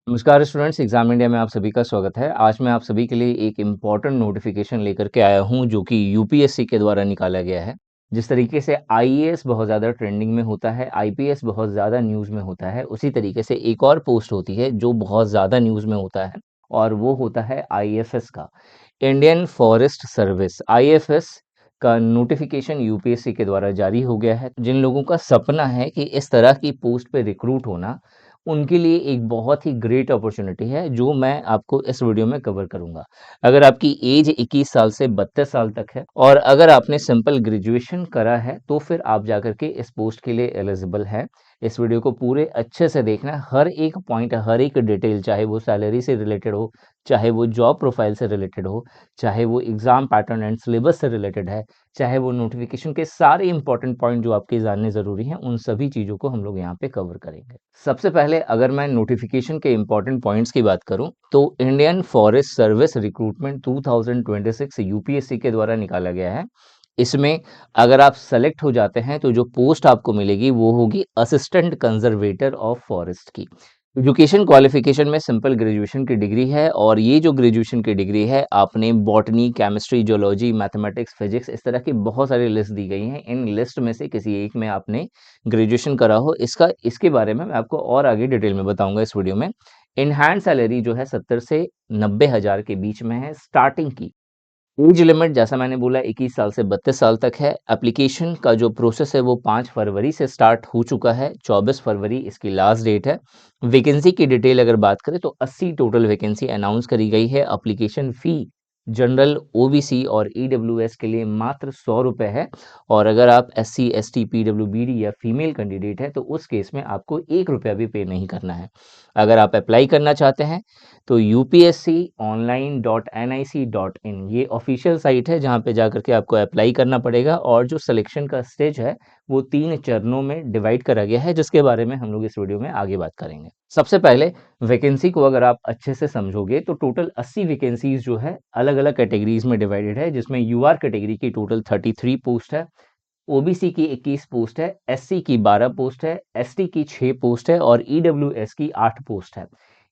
नमस्कार students, exam India में आप सभी का स्वागत है। आज मैं आप सभी के लिए एक इम्पॉर्टेंट नोटिफिकेशन लेकर के आया हूं जो कि यूपीएससी के द्वारा निकाला गया है। जिस तरीके से आईएएस बहुत ज़्यादा ट्रेंडिंग में होता है, आईपीएस बहुत ज़्यादा न्यूज़ में होता है, उसी तरीके से एक और पोस्ट होती है जो बहुत ज़्यादा न्यूज़ में होता है और वो होता है आईएफएस का, इंडियन फॉरेस्ट सर्विस। आईएफएस का नोटिफिकेशन यूपीएससी के द्वारा जारी हो गया है। जिन लोगों का सपना है कि इस तरह की पोस्ट पे रिक्रूट होना, उनके लिए एक बहुत ही ग्रेट अपॉर्चुनिटी है जो मैं आपको इस वीडियो में कवर करूंगा। अगर आपकी एज 21 साल से 32 साल तक है और अगर आपने सिंपल ग्रेजुएशन करा है तो फिर आप जाकर के इस पोस्ट के लिए एलिजिबल है। इस वीडियो को पूरे अच्छे से देखना, हर एक पॉइंट, हर एक डिटेल, चाहे वो सैलरी से रिलेटेड हो, चाहे वो जॉब प्रोफाइल से रिलेटेड हो, चाहे वो एग्जाम पैटर्न एंड सिलेबस से रिलेटेड है, चाहे वो नोटिफिकेशन के सारे इंपॉर्टेंट पॉइंट जो आपके जानने ज़रूरी हैं, उन सभी चीज़ों को हम लोग यहाँ पे कवर करेंगे। सबसे पहले अगर मैं नोटिफिकेशन के इंपॉर्टेंट पॉइंट्स की बात करूं तो Indian forest service recruitment 2026 UPSC के द्वारा निकाला गया है। इसमें अगर आप सेलेक्ट हो जाते हैं तो जो पोस्ट आपको मिलेगी वो होगी असिस्टेंट कंजर्वेटर ऑफ फॉरेस्ट की। एजुकेशन क्वालिफिकेशन में सिंपल ग्रेजुएशन की डिग्री है और ये जो ग्रेजुएशन की डिग्री है आपने botany, chemistry, geology, mathematics, physics, इस तरह की बहुत सारी लिस्ट दी गई हैं। इन लिस्ट में से किसी एक में आपने ग्रेजुएशन करा हो, इसके बारे में मैं आपको और आगे डिटेल में बताऊंगा इस वीडियो में। इन हैंड सैलरी जो है 70 से 90 हज़ार के बीच में है स्टार्टिंग की। एज लिमिट जैसा मैंने बोला 21 साल से 32 साल तक है। एप्लीकेशन का जो प्रोसेस है वो 5 फरवरी से स्टार्ट हो चुका है, 24 फरवरी इसकी लास्ट डेट है। वैकेंसी की डिटेल अगर बात करें तो 80 टोटल वैकेंसी अनाउंस करी गई है। एप्लीकेशन फ़ी जनरल, ओबीसी और ईडब्ल्यूएस के लिए मात्र 100 रुपये है और अगर आप एससी, एसटी, पीडब्ल्यूबीडी या फीमेल कैंडिडेट है तो उस केस में आपको 1 रुपया भी पे नहीं करना है। अगर आप अप्लाई करना चाहते हैं तो upsconline.nic.in ये ऑफिशियल साइट है जहां पे जाकर के आपको अप्लाई करना पड़ेगा और जो सिलेक्शन का स्टेज है वो 3 चरणों में डिवाइड करा गया है जिसके बारे में हम लोग इस वीडियो में आगे बात करेंगे। सबसे पहले वैकेंसी को अगर आप अच्छे से समझोगे तो टोटल 80 वैकेंसीज जो है अलग अलग कैटेगरीज में डिवाइडेड है, जिसमें यूआर कैटेगरी की टोटल 33 पोस्ट है, ओबीसी की 21 पोस्ट है, एससी की 12 पोस्ट है, एसटी की 6 पोस्ट है और ईडब्ल्यूएस की 8 पोस्ट है।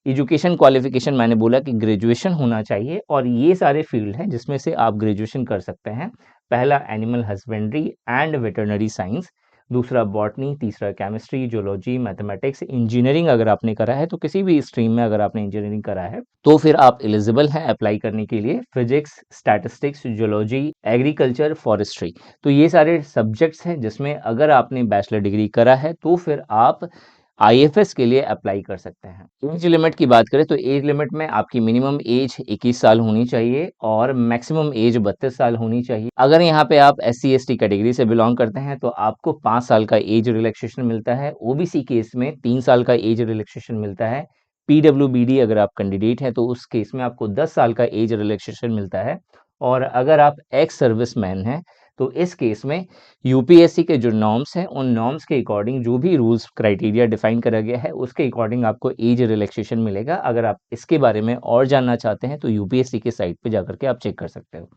एजुकेशन क्वालिफिकेशन मैंने बोला कि ग्रेजुएशन होना चाहिए और ये सारे फील्ड हैं जिसमें से आप ग्रेजुएशन कर सकते हैं। पहला animal husbandry and veterinary science, दूसरा बॉटनी, तीसरा केमिस्ट्री, जियोलॉजी, मैथमेटिक्स। इंजीनियरिंग अगर आपने करा है तो किसी भी स्ट्रीम में अगर आपने इंजीनियरिंग करा है तो फिर आप एलिजिबल हैं अप्लाई करने के लिए। Physics, statistics, geology, agriculture, forestry, तो ये सारे सब्जेक्ट्स हैं जिसमें अगर आपने बैचलर डिग्री करा है तो फिर आप आईएफएस के लिए अप्लाई कर सकते हैं। एज लिमिट की बात करें तो एज लिमिट में आपकी मिनिमम एज 21 साल होनी चाहिए और मैक्सिमम एज 32 साल होनी चाहिए। अगर यहाँ पे आप एससी एसटी कैटेगरी से बिलोंग करते हैं तो आपको 5 साल का एज रिलैक्सेशन मिलता है। ओबीसी केस में 3 साल का एज रिलैक्सेशन मिलता है। पीडब्ल्यूबीडी अगर आप कैंडिडेट हैं तो उस केस में आपको 10 साल का एज रिलैक्सेशन मिलता है और अगर आप एक्स सर्विसमैन हैं तो इस केस में यूपीएससी के जो नॉर्म्स हैं उन नॉर्म्स के अकॉर्डिंग जो भी रूल्स क्राइटेरिया डिफाइन करा गया है उसके अकॉर्डिंग आपको एज रिलैक्सेशन मिलेगा। अगर आप इसके बारे में और जानना चाहते हैं तो यूपीएससी के साइट पे जाकर के आप चेक कर सकते हो।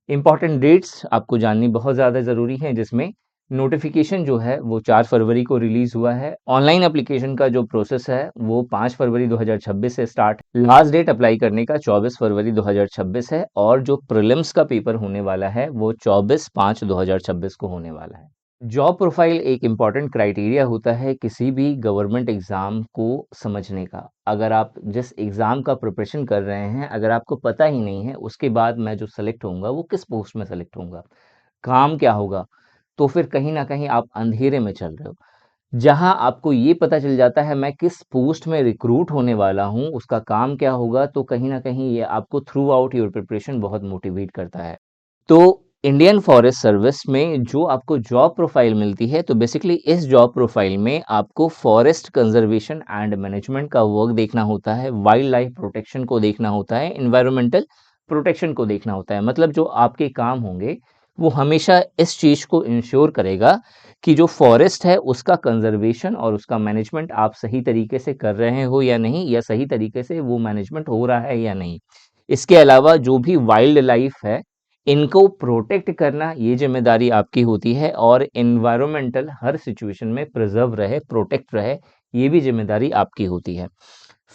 इंपॉर्टेंट डेट्स आपको जाननी बहुत ज़्यादा ज़रूरी है, जिसमें नोटिफिकेशन जो है वो 4 फरवरी को रिलीज़ हुआ है। ऑनलाइन एप्लीकेशन का जो प्रोसेस है वो 5 फरवरी 2026 से स्टार्ट, लास्ट डेट अप्लाई करने का 24 फरवरी 2026 है और जो प्रीलिम्स का पेपर होने वाला है वो 24/5/2026 को होने वाला है। जॉब प्रोफाइल एक इम्पॉर्टेंट क्राइटेरिया होता है किसी भी गवर्नमेंट एग्ज़ाम को समझने का। अगर आप जिस एग्ज़ाम का प्रिपरेशन कर रहे हैं, अगर आपको पता ही नहीं है उसके बाद मैं जो सेलेक्ट होऊंगा वो किस पोस्ट में सेलेक्ट होऊंगा, काम क्या होगा, तो फिर कहीं ना कहीं आप अंधेरे में चल रहे हो। जहां आपको ये पता चल जाता है मैं किस पोस्ट में रिक्रूट होने वाला हूं, उसका काम क्या होगा, तो कहीं ना कहीं ये आपको थ्रू आउट योर प्रिपरेशन बहुत मोटिवेट करता है। तो इंडियन फॉरेस्ट सर्विस में जो आपको जॉब प्रोफाइल मिलती है तो बेसिकली इस जॉब प्रोफाइल में आपको फॉरेस्ट कंजर्वेशन एंड मैनेजमेंट का वर्क देखना होता है, वाइल्ड लाइफ प्रोटेक्शन को देखना होता है, इन्वायरमेंटल प्रोटेक्शन को देखना होता है। मतलब जो आपके काम होंगे वो हमेशा इस चीज़ को इंश्योर करेगा कि जो फॉरेस्ट है उसका कंजर्वेशन और उसका मैनेजमेंट आप सही तरीके से कर रहे हो या नहीं, या सही तरीके से वो मैनेजमेंट हो रहा है या नहीं। इसके अलावा जो भी वाइल्ड लाइफ है इनको प्रोटेक्ट करना ये जिम्मेदारी आपकी होती है और एनवायरमेंटल हर सिचुएशन में प्रिजर्व रहे, प्रोटेक्ट रहे, ये भी जिम्मेदारी आपकी होती है।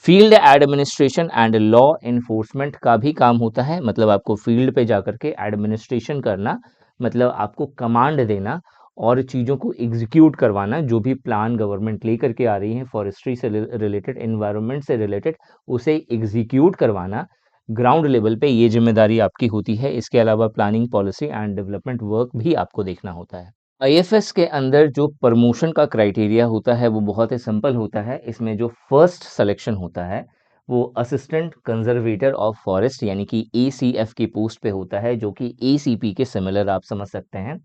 Field administration and law enforcement का भी काम होता है, मतलब आपको फील्ड पे जाकर के एडमिनिस्ट्रेशन करना, मतलब आपको कमांड देना और चीज़ों को एग्जीक्यूट करवाना, जो भी प्लान गवर्नमेंट लेकर के आ रही है फॉरेस्ट्री से रिलेटेड, एनवायरनमेंट से रिलेटेड, उसे एग्जीक्यूट करवाना ग्राउंड लेवल पे, ये जिम्मेदारी आपकी होती है। इसके अलावा planning, policy and development work भी आपको देखना होता है। आईएफएस के अंदर जो प्रमोशन का क्राइटेरिया होता है वो बहुत ही सिंपल होता है। इसमें जो फर्स्ट सिलेक्शन होता है वो असिस्टेंट कंजर्वेटर ऑफ फॉरेस्ट यानी कि एसीएफ की पोस्ट पे होता है, जो कि एसीपी के सिमिलर आप समझ सकते हैं।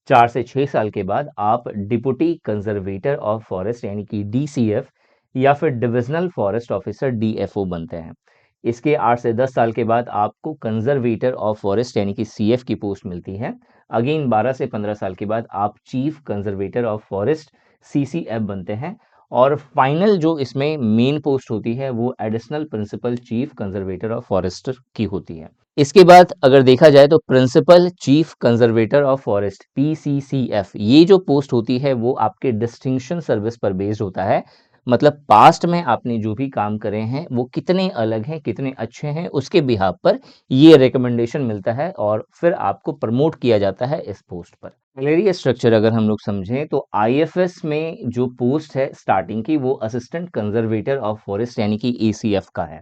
4 से 6 साल के बाद आप डिप्टी कंजर्वेटर ऑफ फॉरेस्ट यानी कि डीसीएफ या फिर डिविजनल फॉरेस्ट ऑफिसर डीएफओ बनते हैं। इसके 8 से 10 साल के बाद आपको कंजर्वेटर ऑफ फॉरेस्ट यानी कि सीएफ की पोस्ट मिलती है। अगेन 12 से 15 साल के बाद आप chief conservator of forest CCF बनते हैं। और फाइनल जो इसमें मेन पोस्ट होती है वो additional principal chief conservator of forest की होती है। इसके बाद अगर देखा जाए तो principal chief conservator of forest PCCF, ये जो पोस्ट होती है वो आपके डिस्टिंक्शन सर्विस पर बेस्ड होता है। मतलब पास्ट में आपने जो भी काम करे हैं वो कितने अलग हैं, कितने अच्छे हैं, उसके बिहाफ पर ये रिकमेंडेशन मिलता है और फिर आपको प्रमोट किया जाता है इस पोस्ट पर। सैलरी स्ट्रक्चर अगर हम लोग समझें तो आईएफएस में जो पोस्ट है स्टार्टिंग की वो असिस्टेंट कंजर्वेटर ऑफ फॉरेस्ट यानी कि एसीएफ का है।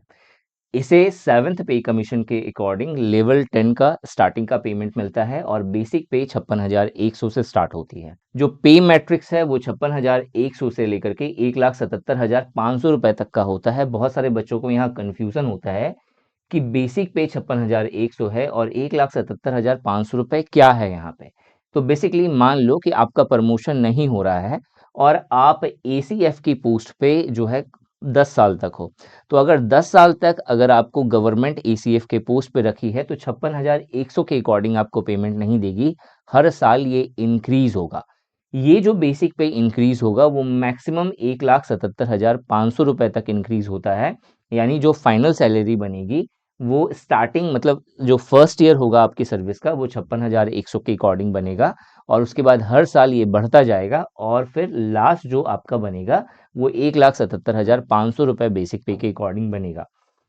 इसे 7th पे कमीशन के अकॉर्डिंग लेवल 10 का स्टार्टिंग का पेमेंट मिलता है और बेसिक पे 56,100 से स्टार्ट होती है। जो पे मैट्रिक्स है वो 56,100 से लेकर के 1,77,500 रुपए तक का होता है। बहुत सारे बच्चों को यहाँ कंफ्यूजन होता है कि बेसिक पे 56,100 है और 1,77,500 रुपए क्या है यहाँ पे। तो बेसिकली मान लो कि आपका प्रमोशन नहीं हो रहा है और आप एसीएफ की पोस्ट पे जो है 10 साल तक हो। तो अगर 10 साल तक अगर आपको गवर्नमेंट एसीएफ के पोस्ट पे रखी है तो 56,100 के अकॉर्डिंग आपको पेमेंट नहीं देगी। हर साल ये इंक्रीज होगा। ये जो बेसिक पे इंक्रीज होगा वो मैक्सिमम 1,77,500 रुपए तक इंक्रीज होता है। यानी जो फाइनल सैलरी बनेगी वो स्टार्टिंग मतलब जो फर्स्ट ईयर होगा आपकी सर्विस का वो 56,100 के अकॉर्डिंग बनेगा और उसके बाद हर साल ये बढ़ता जाएगा और फिर लास्ट जो आपका बनेगा वो 1,77,500 रुपए बेसिक पे के अकॉर्डिंग बनेगा।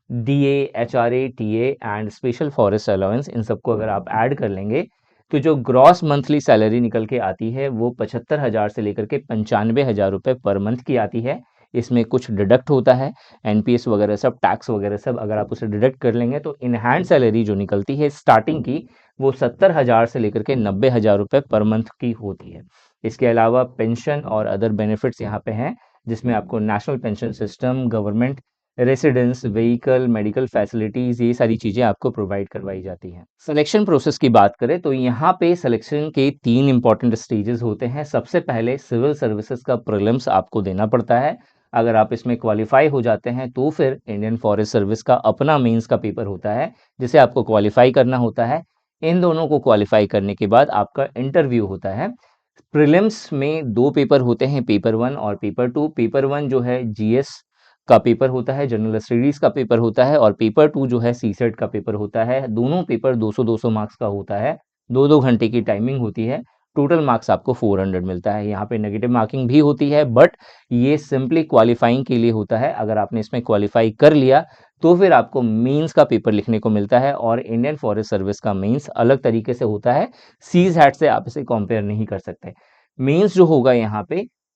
DA, HRA, TA and special forest allowance, इन सबको अगर आप ऐड कर लेंगे तो जो ग्रॉस मंथली सैलरी निकल के आती है वो 75,000 से लेकर के 95,000 रुपए पर मंथ की आती है। इसमें कुछ डिडक्ट होता है, एनपीएस वगैरह सब, टैक्स वगैरह सब, अगर आप उसे डिडक्ट कर लेंगे तो इन हैंड सैलरी जो निकलती है स्टार्टिंग की वो 70,000 से लेकर के 90,000 रुपए पर मंथ की होती है। इसके अलावा पेंशन और अदर बेनिफिट्स यहाँ पे हैं, जिसमें आपको national pension system, government residence, vehicle, medical facilities, ये सारी चीजें आपको प्रोवाइड करवाई जाती हैं। सिलेक्शन प्रोसेस की बात करें तो यहाँ पे सिलेक्शन के 3 इंपॉर्टेंट स्टेजेस होते हैं। सबसे पहले सिविल सर्विसेज का प्रीलिम्स आपको देना पड़ता है। अगर आप इसमें क्वालिफाई हो जाते हैं तो फिर इंडियन फॉरेस्ट सर्विस का अपना मेंस का पेपर होता है जिसे आपको क्वालिफाई करना होता है। इन दोनों को क्वालिफाई करने के बाद आपका इंटरव्यू होता है। प्रीलिम्स में 2 पेपर होते हैं, पेपर 1 और पेपर 2। पेपर 1 जो है जीएस का पेपर होता है, जनरल स्टडीज का पेपर होता है और पेपर 2 जो है सीसेट का पेपर होता है। दोनों पेपर 200-200 मार्क्स का होता है। 2-2 घंटे की टाइमिंग होती है। टोटल मार्क्स आपको 400 मिलता है। यहाँ पे नेगेटिव मार्किंग भी होती है बट ये सिंपली क्वालिफाइंग के लिए होता है। अगर आपने इसमें क्वालिफाई कर लिया तो फिर आपको मेंस का पेपर लिखने को मिलता है और इंडियन फॉरेस्ट सर्विस का मेंस अलग तरीके से होता है। सीजैट से आप इसे कंपेयर नहीं कर सकते। मेंस जो होगा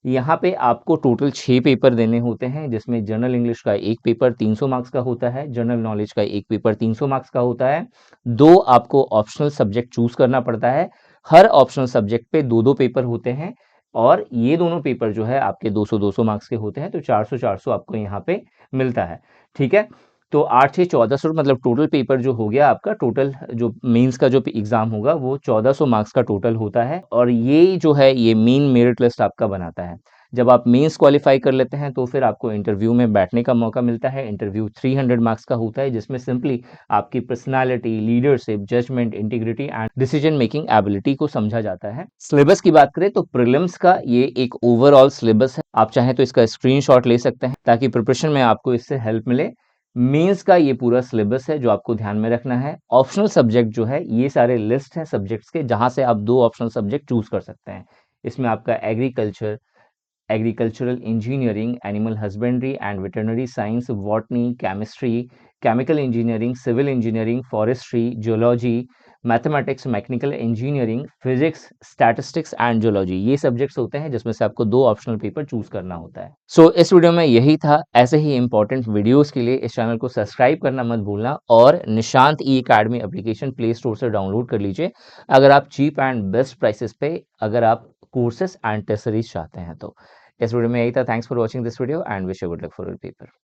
यहाँ पे आपको टोटल 6 पेपर देने होते हैं, जिसमें जनरल इंग्लिश का एक पेपर 300 मार्क्स का होता है, जनरल नॉलेज का एक पेपर 300 मार्क्स का होता है। 2 आपको ऑप्शनल सब्जेक्ट चूज करना पड़ता है। हर ऑप्शनल सब्जेक्ट पे 2-2 पेपर होते हैं और ये दोनों पेपर जो है आपके 200-200 मार्क्स के होते हैं, तो 400-400 आपको यहाँ पे मिलता है। ठीक है, तो 8-6-1400 मतलब टोटल पेपर जो हो गया आपका, टोटल जो मेंस का जो एग्जाम होगा वो 1400 मार्क्स का टोटल होता है और ये जो है ये मेन मेरिट लिस्ट आपका बनाता है। जब आप मेंस क्वालिफाई कर लेते हैं तो फिर आपको इंटरव्यू में बैठने का मौका मिलता है। इंटरव्यू 300 मार्क्स का होता है जिसमें सिंपली आपकी personality, leadership, judgment, integrity and decision making ability को समझा जाता है। सिलेबस की बात करें तो प्रीलिम्स का ये एक ओवरऑल सिलेबस है। आप चाहें तो इसका स्क्रीनशॉट ले सकते हैं ताकि प्रिपरेशन में आपको इससे हेल्प मिले। मेंस का ये पूरा सिलेबस है जो आपको ध्यान में रखना है। ऑप्शनल सब्जेक्ट जो है ये सारे लिस्ट हैं सब्जेक्ट्स के, जहां से आप 2 ऑप्शनल सब्जेक्ट चूज कर सकते हैं। इसमें आपका agriculture, agricultural engineering, animal husbandry and veterinary science, botany, chemistry, chemical engineering, civil engineering, forestry, geology, mathematics, mechanical engineering, physics, statistics and geology, ये सब्जेक्ट्स होते हैं जिसमें से आपको 2 ऑप्शनल पेपर चूज़ करना होता है। सो इस वीडियो में यही था। ऐसे ही इम्पोर्टेंट वीडियोज़ के लिए इस चैनल को सब्सक्राइब करना मत भूलना और निशांत ई अकेडमी एप्लीकेशन प्ले स्टोर से डाउनलोड कर लीजिए अगर आप चीप एंड बेस्ट प्राइसेस पे अगर आप कोर्सेस एंड टेस्ट सीरीज चाहते हैं तो। इस वीडियो में यही था। Thanks for watching this video and wish you good luck for your paper.